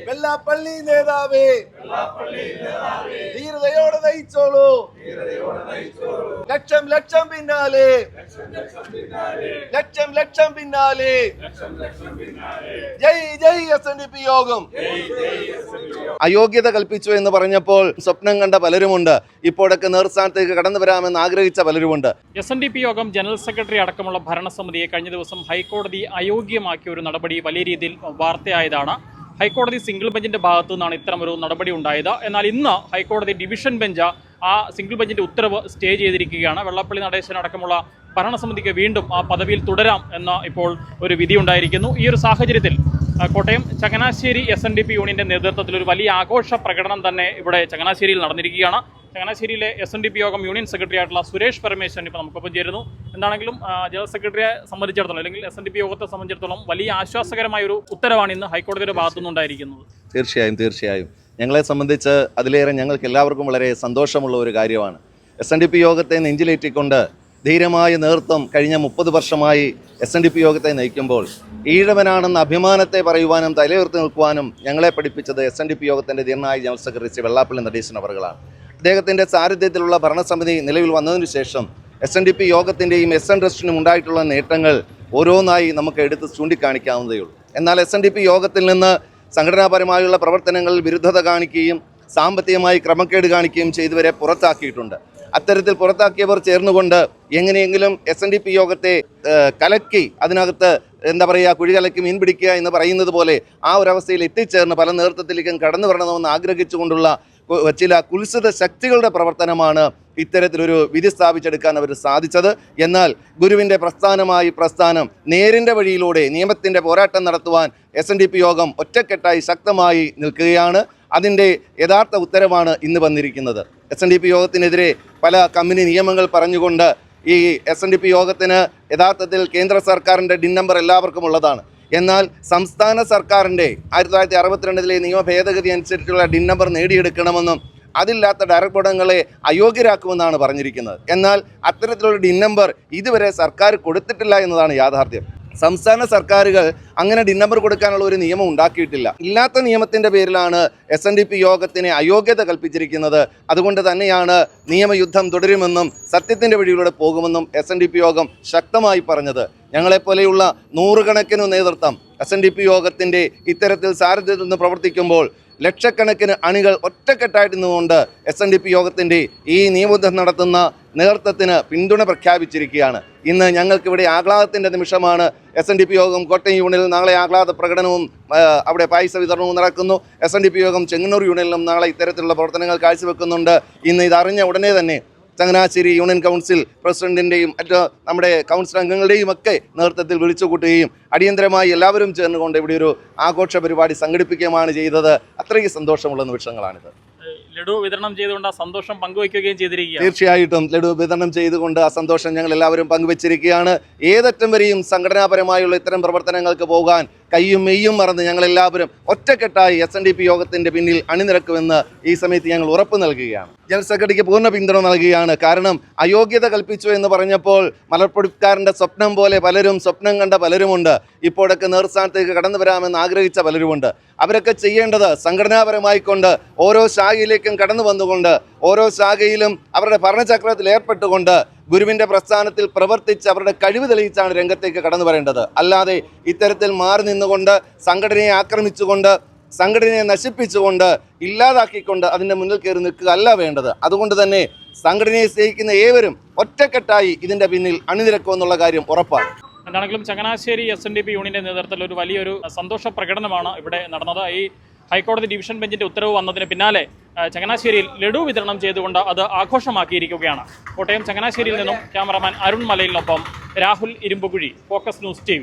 വെള്ളാപ്പള്ളി നേതാവേ, ധീരതയോടെ നയിച്ചോളൂ. ലക്ഷം ലക്ഷം പിന്നാലെ, ലക്ഷം ലക്ഷം പിന്നാലെ. ജയ് ജയ് SNDP യോഗം. അയോഗ്യത കൽപ്പിച്ചു എന്ന് പറഞ്ഞപ്പോൾ സ്വപ്നം കണ്ട പലരുമുണ്ട്. ഇപ്പോഴൊക്കെ നേർസ്ഥാനത്തേക്ക് കടന്നു വരാമെന്ന് ആഗ്രഹിച്ച പലരുമുണ്ട്. SNDP യോഗം ജനറൽ സെക്രട്ടറി അടക്കമുള്ള ഭരണസമിതിയെ കഴിഞ്ഞ ദിവസം ഹൈക്കോടതി അയോഗ്യമാക്കിയ ഒരു നടപടി വലിയ രീതിയിൽ വാർത്തയായതാണ്. ഹൈക്കോടതി സിംഗിൾ ബെഞ്ചിന്റെ ഭാഗത്തു നിന്നാണ് ഇത്തരമൊരു നടപടി ഉണ്ടായത്. എന്നാൽ ഇന്ന് ഹൈക്കോടതി ഡിവിഷൻ ബെഞ്ച് ആ സിംഗിൾ ബെഞ്ചിന്റെ ഉത്തരവ് സ്റ്റേ ചെയ്തിരിക്കുകയാണ്. വെള്ളാപ്പള്ളി നടേശൻ അടക്കമുള്ള ഭരണസമിതിക്ക് വീണ്ടും ആ പദവിയിൽ തുടരാം എന്ന ഇപ്പോൾ ഒരു വിധി ഉണ്ടായിരിക്കുന്നു. ഈ ഒരു സാഹചര്യത്തിൽ കോട്ടയം ചങ്ങനാശ്ശേരി SNDP യൂണിയന്റെ നേതൃത്വത്തിൽ ഒരു വലിയ ആഘോഷ പ്രകടനം തന്നെ ഇവിടെ ചങ്ങനാശ്ശേരിയിൽ നടന്നിരിക്കുകയാണ്. ചങ്ങനാശ്ശേരിയിലെ SNDP യോഗം യൂണിയൻ സെക്രട്ടറി ആയിട്ടുള്ള സുരേഷ് പരമേശ്വരൻ ഇപ്പോൾ നമുക്കൊപ്പം ചേരുന്നു. എന്താണെങ്കിലും ജനറൽ സെക്രട്ടറിയെ സംബന്ധിച്ചിടത്തോളം അല്ലെങ്കിൽ SNDP യോഗത്തെ സംബന്ധിച്ചിടത്തോളം വലിയ ആശ്വാസകരമായ ഒരു ഉത്തരവാണ് ഇന്ന് ഹൈക്കോടതിയുടെ ഭാഗത്തുനിന്നുണ്ടായിരിക്കുന്നത്. തീർച്ചയായും ഞങ്ങളെ സംബന്ധിച്ച് അതിലേറെ ഞങ്ങൾക്ക് എല്ലാവർക്കും വളരെ സന്തോഷമുള്ള ഒരു കാര്യമാണ്. SNDP യോഗത്തെ നെഞ്ചിലേറ്റിക്കൊണ്ട് ധീരമായ നേതൃത്വം കഴിഞ്ഞ 30 വർഷമായി SNDP യോഗത്തെ നയിക്കുമ്പോൾ ഈഴവനാണെന്ന അഭിമാനത്തെ പറയുവാനും തലയുയർത്തി നിൽക്കുവാനും ഞങ്ങളെ പഠിപ്പിച്ചത് SNDP യോഗത്തിൻ്റെ ധീരനായ ജനറൽ സെക്രട്ടറി ശ്രീ വെള്ളാപ്പള്ളി നടേശൻ അവറുകളാണ്. അദ്ദേഹത്തിൻ്റെ സാരഥ്യത്തിലുള്ള ഭരണസമിതി നിലവിൽ വന്നതിന് ശേഷം SNDP യോഗത്തിൻ്റെയും SN ട്രസ്റ്റിനും ഉണ്ടായിട്ടുള്ള നേട്ടങ്ങൾ ഓരോന്നായി നമുക്ക് എടുത്ത് ചൂണ്ടിക്കാണിക്കാവുന്നതേ ഉള്ളൂ. എന്നാൽ SNDP യോഗത്തിൽ നിന്ന് സംഘടനാപരമായുള്ള പ്രവർത്തനങ്ങളിൽ വിരുദ്ധത കാണിക്കുകയും സാമ്പത്തികമായി ക്രമക്കേട് കാണിക്കുകയും ചെയ്തവരെ പുറത്താക്കിയിട്ടുണ്ട്. അത്തരത്തിൽ പുറത്താക്കിയവർ ചേർന്നുകൊണ്ട് എങ്ങനെയെങ്കിലും SNDP യോഗത്തെ കലക്കി അതിനകത്ത് കുഴി കലക്കി മീൻ പിടിക്കുക എന്ന് പറയുന്നത് പോലെ ആ ഒരവസ്ഥയിൽ എത്തിച്ചേർന്ന് പല നേതൃത്വത്തിലേക്കും കടന്നു വരണമെന്ന് ആഗ്രഹിച്ചുകൊണ്ടുള്ള ചില കുൽസിത ശക്തികളുടെ പ്രവർത്തനമാണ് ഇത്തരത്തിലൊരു വിധി സ്ഥാപിച്ചെടുക്കാൻ അവർ സാധിച്ചത്. എന്നാൽ ഗുരുവിൻ്റെ പ്രസ്ഥാനം നേരിൻ്റെ വഴിയിലൂടെ നിയമത്തിൻ്റെ പോരാട്ടം നടത്തുവാൻ SNDP യോഗം ഒറ്റക്കെട്ടായി ശക്തമായി നിൽക്കുകയാണ്. അതിൻ്റെ യഥാർത്ഥ ഉത്തരവാണ് ഇന്ന് വന്നിരിക്കുന്നത്. SNDP യോഗത്തിനെതിരെ പല കമ്പനി നിയമങ്ങൾ പറഞ്ഞുകൊണ്ട് ഈ SNDP യോഗത്തിന് യഥാർത്ഥത്തിൽ കേന്ദ്ര സർക്കാരിൻ്റെ DIN നമ്പർ എല്ലാവർക്കും ഉള്ളതാണ്. എന്നാൽ സംസ്ഥാന സർക്കാരിൻ്റെ 1962 നിയമ ഭേദഗതി അനുസരിച്ചുള്ള DIN നമ്പർ നേടിയെടുക്കണമെന്നും അതില്ലാത്ത ഡയറക്ട് ബോർഡുകളെ അയോഗ്യരാക്കുമെന്നാണ് പറഞ്ഞിരിക്കുന്നത്. എന്നാൽ അത്തരത്തിലുള്ള DIN നമ്പർ ഇതുവരെ സർക്കാർ കൊടുത്തിട്ടില്ല എന്നതാണ് യാഥാർത്ഥ്യം. സംസ്ഥാന സർക്കാരുകൾ അങ്ങനെ DIN നമ്പർ കൊടുക്കാനുള്ള ഒരു നിയമം ഉണ്ടാക്കിയിട്ടില്ല. ഇല്ലാത്ത നിയമത്തിൻ്റെ പേരിലാണ് SNDP യോഗത്തിന് അയോഗ്യത കൽപ്പിച്ചിരിക്കുന്നത്. അതുകൊണ്ട് തന്നെയാണ് നിയമയുദ്ധം തുടരുമെന്നും സത്യത്തിൻ്റെ വഴിയിലൂടെ പോകുമെന്നും SNDP യോഗം ശക്തമായി പറഞ്ഞത്. ഞങ്ങളെപ്പോലെയുള്ള നൂറുകണക്കിന് നേതൃത്വം SNDP യോഗത്തിൻ്റെ ഇത്തരത്തിൽ സാരഥ്യത്തിൽ നിന്ന് പ്രവർത്തിക്കുമ്പോൾ ലക്ഷക്കണക്കിന് അണികൾ ഒറ്റക്കെട്ടായിട്ട് നിന്നുകൊണ്ട് SNDP യോഗത്തിൻ്റെ ഈ നിയമയുദ്ധം നടത്തുന്ന നേതൃത്വത്തിന് പിന്തുണ പ്രഖ്യാപിച്ചിരിക്കുകയാണ്. ഇന്ന് ഞങ്ങൾക്കിവിടെ ആഹ്ലാദത്തിൻ്റെ നിമിഷമാണ്. SNDP യോഗം കോട്ടയം യൂണിയനിൽ നാളെ ആഹ്ലാദ പ്രകടനവും അവിടെ പായസ വിതരണവും നടക്കുന്നു. SNDP യോഗം ചെങ്ങന്നൂർ യൂണിയനിലും നാളെ ഇത്തരത്തിലുള്ള പ്രവർത്തനങ്ങൾ കാഴ്ചവെക്കുന്നുണ്ട്. ഇന്ന് ഇതറിഞ്ഞ ഉടനെ തന്നെ ചങ്ങനാശ്ശേരി യൂണിയൻ കൗൺസിൽ പ്രസിഡന്റിൻ്റെയും മറ്റ് നമ്മുടെ കൗൺസിൽ അംഗങ്ങളുടെയും ഒക്കെ നേതൃത്വത്തിൽ വിളിച്ചുകൂട്ടുകയും അടിയന്തരമായി എല്ലാവരും ചേർന്നുകൊണ്ട് ഇവിടെ ഒരു ആഘോഷ പരിപാടി സംഘടിപ്പിക്കുകയാണ് ചെയ്തത്. അത്രയ്ക്ക് സന്തോഷമുള്ള നിമിഷങ്ങളാണിത്. ലഡു വിതരണം ചെയ്തുകൊണ്ട് ആ സന്തോഷം പങ്കുവയ്ക്കുകയും ചെയ്തിരിക്കുകയാണ്. തീർച്ചയായിട്ടും ലഡു വിതരണം ചെയ്തുകൊണ്ട് ആ സന്തോഷം ഞങ്ങൾ എല്ലാവരും പങ്കുവച്ചിരിക്കുകയാണ്. ഏതറ്റം വരെയും സംഘടനാപരമായുള്ള ഇത്തരം പ്രവർത്തനങ്ങൾക്ക് പോകാൻ കയ്യും മെയ്യും മറന്ന് ഞങ്ങളെല്ലാവരും ഒറ്റക്കെട്ടായി SNDP യോഗത്തിൻ്റെ പിന്നിൽ അണിനിരക്കുമെന്ന് ഈ സമയത്ത് ഞങ്ങൾ ഉറപ്പ് നൽകുകയാണ്. ജനറൽ സെക്രട്ടറിക്ക് പൂർണ്ണ പിന്തുണ നൽകുകയാണ്. കാരണം അയോഗ്യത കൽപ്പിച്ചു എന്ന് പറഞ്ഞപ്പോൾ മലർപ്പൊടിക്കാരൻ്റെ സ്വപ്നം പോലെ പലരും സ്വപ്നം കണ്ട പലരുമുണ്ട്. ഇപ്പോഴൊക്കെ നേർസ്ഥാനത്തേക്ക് കടന്നു വരാമെന്ന് ആഗ്രഹിച്ച പലരുമുണ്ട്. അവരൊക്കെ ചെയ്യേണ്ടത് സംഘടനാപരമായിക്കൊണ്ട് ഓരോ ശാഖയിലേക്കും കടന്നു വന്നുകൊണ്ട് ഓരോ ശാഖയിലും അവരുടെ ഭരണചക്രത്തിൽ ഏർപ്പെട്ടുകൊണ്ട് ഗുരുവിൻ്റെ പ്രസ്ഥാനത്തിൽ പ്രവർത്തിച്ച് അവരുടെ കഴിവ് തെളിയിച്ചാണ് രംഗത്തേക്ക് കടന്നു വരേണ്ടത്. അല്ലാതെ ഇത്തരത്തിൽ മാറി നിന്നുകൊണ്ട് സംഘടനയെ ആക്രമിച്ചുകൊണ്ട് സംഘടനയെ നശിപ്പിച്ചുകൊണ്ട് ഇല്ലാതാക്കിക്കൊണ്ട് അതിൻ്റെ മുന്നിൽ കയറി നിൽക്കുക അല്ല വേണ്ടത്. അതുകൊണ്ട് തന്നെ സംഘടനയെ സ്നേഹിക്കുന്ന ഏവരും ഒറ്റക്കെട്ടായി ഇതിൻ്റെ പിന്നിൽ അണിനിരക്കുമെന്നുള്ള കാര്യം ഉറപ്പാണ്. എന്താണെങ്കിലും ചങ്ങനാശ്ശേരി SNDP യൂണിയന്റെ നേതൃത്വത്തിൽ ഒരു വലിയൊരു സന്തോഷ പ്രകടനമാണ് ഇവിടെ നടന്നത്. ഈ ഹൈക്കോടതി ഡിവിഷൻ ബെഞ്ചിന്റെ ഉത്തരവ് വന്നതിന് പിന്നാലെ ചങ്ങനാശ്ശേരിയിൽ ലഡു വിതരണം ചെയ്തുകൊണ്ട് അത് ആഘോഷമാക്കിയിരിക്കുകയാണ്. കോട്ടയം ചങ്ങനാശ്ശേരിയിൽ നിന്നും ക്യാമറമാൻ അരുൺ മലയിലിനൊപ്പം Rahul Irumbukuzhi, focus news TV.